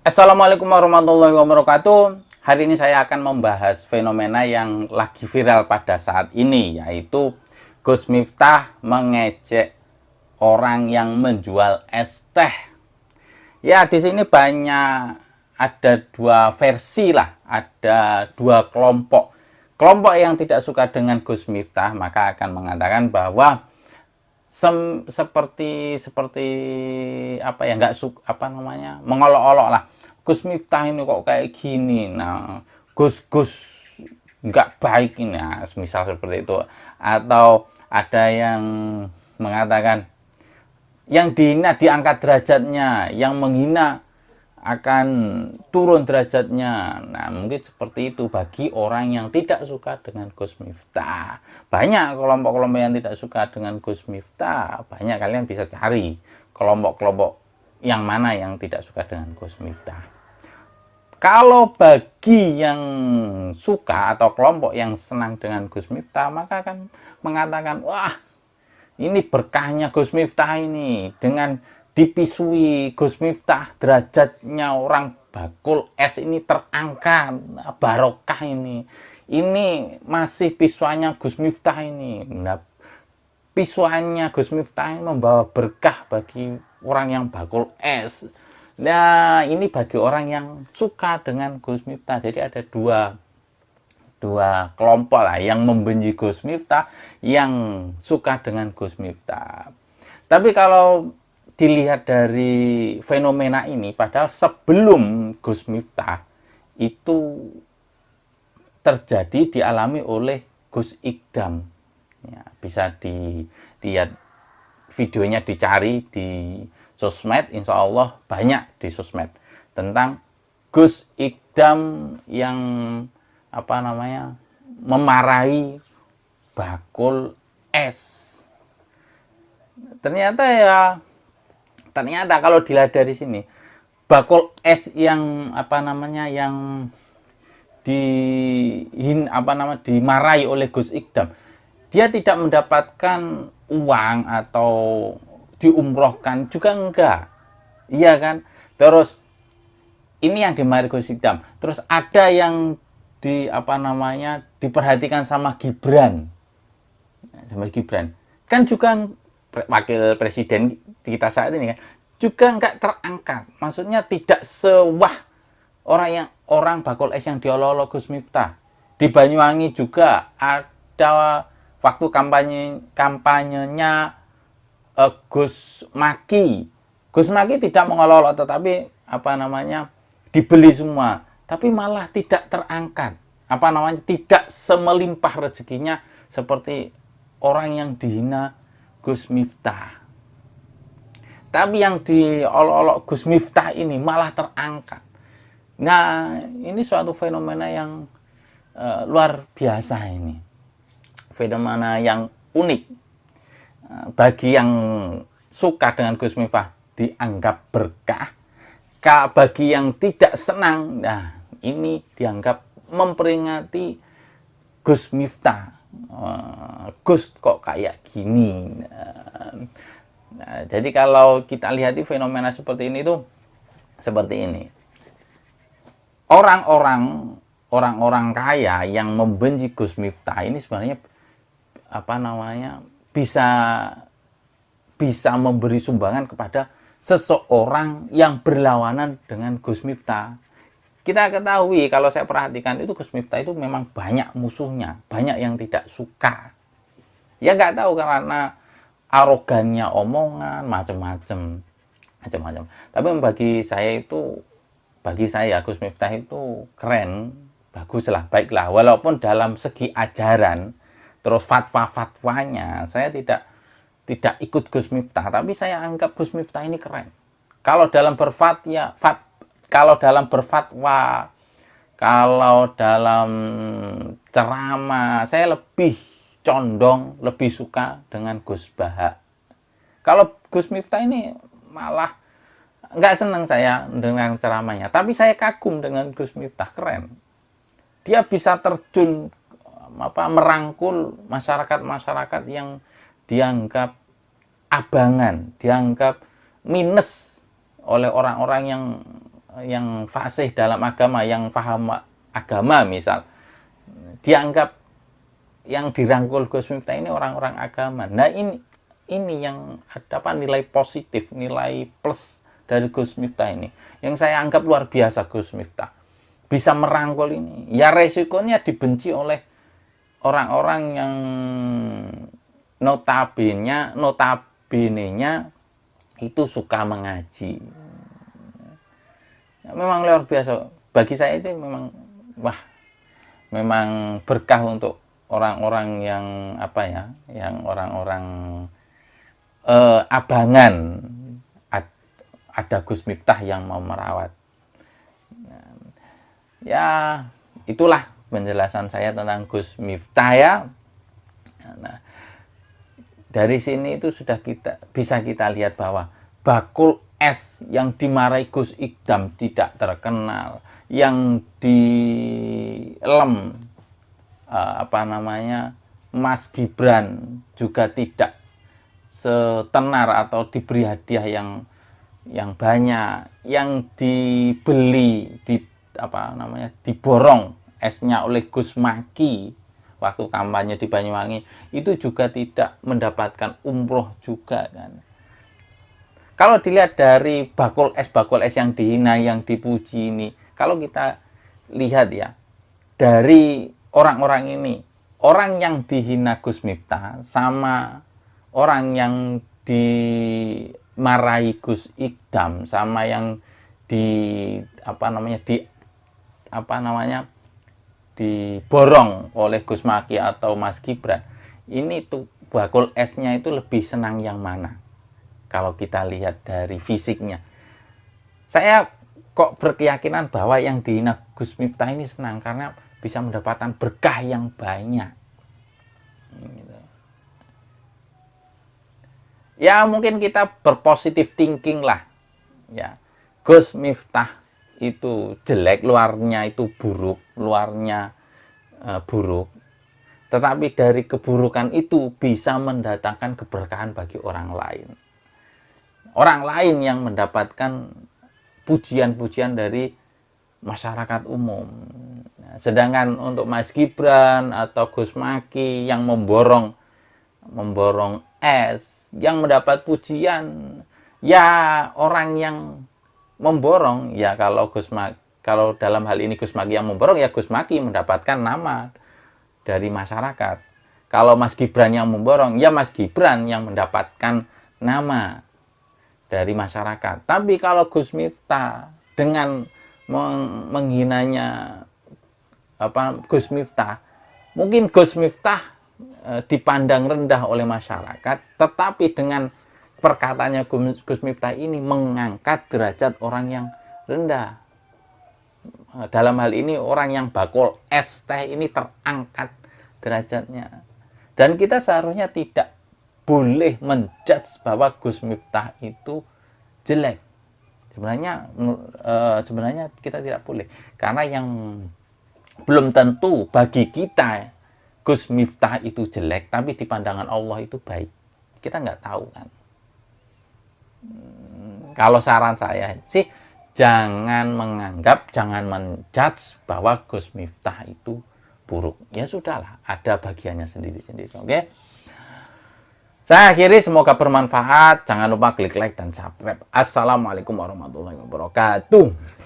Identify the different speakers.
Speaker 1: Assalamualaikum warahmatullahi wabarakatuh. Hari ini saya akan membahas fenomena yang lagi viral pada saat ini, yaitu Gus Miftah mengejek orang yang menjual es teh. Ya, di sini banyak, ada dua versi lah, ada dua kelompok. Kelompok yang tidak suka dengan Gus Miftah maka akan mengatakan bahwa seperti seperti apa ya, nggak apa namanya, mengolok-olok lah, Gus Miftah ini kok kayak gini, nah Gus nggak baik ini, nah, misal seperti itu. Atau ada yang mengatakan yang dihina diangkat derajatnya, yang menghina akan turun derajatnya. Nah, mungkin seperti itu bagi orang yang tidak suka dengan Gus Miftah. Banyak kelompok-kelompok yang tidak suka dengan Gus Miftah. Banyak, kalian bisa cari kelompok-kelompok yang mana yang tidak suka dengan Gus Miftah. Kalau bagi yang suka atau kelompok yang senang dengan Gus Miftah, maka akan mengatakan, wah, ini berkahnya Gus Miftah ini, dengan dipisui Gus Miftah derajatnya orang bakul es ini terangkat, barokah ini masih pisuannya Gus Miftah ini. Nah, pisuannya Gus Miftah ini membawa berkah bagi orang yang bakul es. Nah, ini bagi orang yang suka dengan Gus Miftah. Jadi ada dua kelompok lah, yang membenci Gus Miftah, yang suka dengan Gus Miftah. Tapi kalau dilihat dari fenomena ini, padahal sebelum Gus Miftah itu terjadi, dialami oleh Gus Ikdam. Ya, bisa dilihat videonya, dicari di sosmed, insya Allah banyak di sosmed tentang Gus Ikdam yang apa namanya, memarahi bakul es. Ternyata kalau dilihat dari sini, bakul es yang apa namanya, yang dimarahi oleh Gus Ikdam, dia tidak mendapatkan uang atau diumrohkan juga enggak, iya kan? Terus ini yang dimarahi Gus Ikdam. Terus ada yang diperhatikan sama Gibran, kan juga wakil presiden kita saat ini kan, juga nggak terangkat. Maksudnya tidak sewah orang bakul es yang diolok-olok Gus Miftah. Di Banyuwangi juga ada waktu kampanyenya Gus Maki. Gus Maki tidak mengolok-olok, tetapi dibeli semua, tapi malah tidak terangkat, tidak semelimpah rezekinya seperti orang yang dihina Gus Miftah. Tapi yang diolok-olok Gus Miftah ini malah terangkat. Nah, ini suatu fenomena yang luar biasa ini. Fenomena yang unik. Bagi yang suka dengan Gus Miftah dianggap berkah. Bagi yang tidak senang, nah ini dianggap memperingati Gus Miftah. Gus kok kayak gini. Nah, jadi kalau kita lihat di fenomena seperti ini tuh seperti ini. Orang-orang kaya yang membenci Gus Miftah ini sebenarnya bisa memberi sumbangan kepada seseorang yang berlawanan dengan Gus Miftah. Kita ketahui, kalau saya perhatikan itu Gus Miftah itu memang banyak musuhnya, banyak yang tidak suka. Ya nggak tahu karena arogannya omongan, macam-macam. Tapi bagi saya Gus Miftah itu keren, baguslah, baiklah. Walaupun dalam segi ajaran, terus fatwa-fatwanya, saya tidak ikut Gus Miftah, tapi saya anggap Gus Miftah ini keren. Kalau dalam berfatwa, kalau dalam ceramah, saya lebih condong, lebih suka dengan Gus Baha. Kalau Gus Miftah ini malah nggak senang saya dengan ceramahnya, tapi saya kagum dengan Gus Miftah, keren. Dia bisa terjun merangkul masyarakat yang dianggap abangan, dianggap minus oleh orang-orang yang yang fasih dalam agama, yang paham agama misal, dianggap yang dirangkul Gus Miftah ini orang-orang agama. Nah, ini yang ada apa, nilai positif, nilai plus dari Gus Miftah ini. Yang saya anggap luar biasa Gus Miftah. Bisa merangkul ini. Ya resikonya dibenci oleh orang-orang yang notabene-nya itu suka mengaji. Ya, memang luar biasa. Bagi saya itu memang memang berkah untuk orang-orang yang apa ya, yang orang-orang abangan ada Gus Miftah yang mau merawat. Ya, itulah penjelasan saya tentang Gus Miftah ya. Nah, dari sini itu sudah bisa kita lihat bahwa bakul es yang dimarahi Gus Ikdam tidak terkenal, yang dilem Mas Gibran juga tidak setenar atau diberi hadiah yang banyak, yang dibeli diborong esnya oleh Gus Maki waktu kampanye di Banyuwangi, itu juga tidak mendapatkan umroh juga kan. Kalau dilihat dari bakul es yang dihina, yang dipuji ini, kalau kita lihat ya, dari orang-orang ini, orang yang dihina Gus Miftah sama orang yang dimarahi Gus Ikdam, sama yang diborong oleh Gus Maki atau Mas Gibran, ini tuh bakul esnya itu lebih senang yang mana? Kalau kita lihat dari fisiknya, saya kok berkeyakinan bahwa yang dihina Gus Miftah ini senang karena bisa mendapatkan berkah yang banyak. Ya mungkin kita berpositif thinking lah. Ya, Gus Miftah itu jelek, luarnya itu buruk, buruk. Tetapi dari keburukan itu bisa mendatangkan keberkahan bagi orang lain. Orang lain yang mendapatkan pujian-pujian dari masyarakat umum. Sedangkan untuk Mas Gibran atau Gus Maki yang memborong es, yang mendapat pujian, ya orang yang memborong, ya kalau dalam hal ini Gus Maki yang memborong, ya Gus Maki mendapatkan nama dari masyarakat. Kalau Mas Gibran yang memborong, ya Mas Gibran yang mendapatkan nama dari masyarakat. Tapi kalau Gus Miftah dengan menghinanya Gus Miftah, mungkin Gus Miftah dipandang rendah oleh masyarakat, tetapi dengan perkataannya Gus Miftah ini mengangkat derajat orang yang rendah. Dalam hal ini orang yang bakul es teh ini terangkat derajatnya. Dan kita seharusnya tidak boleh menjudge bahwa Gus Miftah itu jelek. Sebenarnya kita tidak boleh, karena yang belum tentu bagi kita Gus Miftah itu jelek, tapi di pandangan Allah itu baik. Kita nggak tahu kan. Kalau saran saya sih, jangan menjudge bahwa Gus Miftah itu buruk. Ya sudahlah, ada bagiannya sendiri-sendiri. Oke? Saya akhiri, semoga bermanfaat. Jangan lupa klik like dan subscribe. Assalamualaikum warahmatullahi wabarakatuh.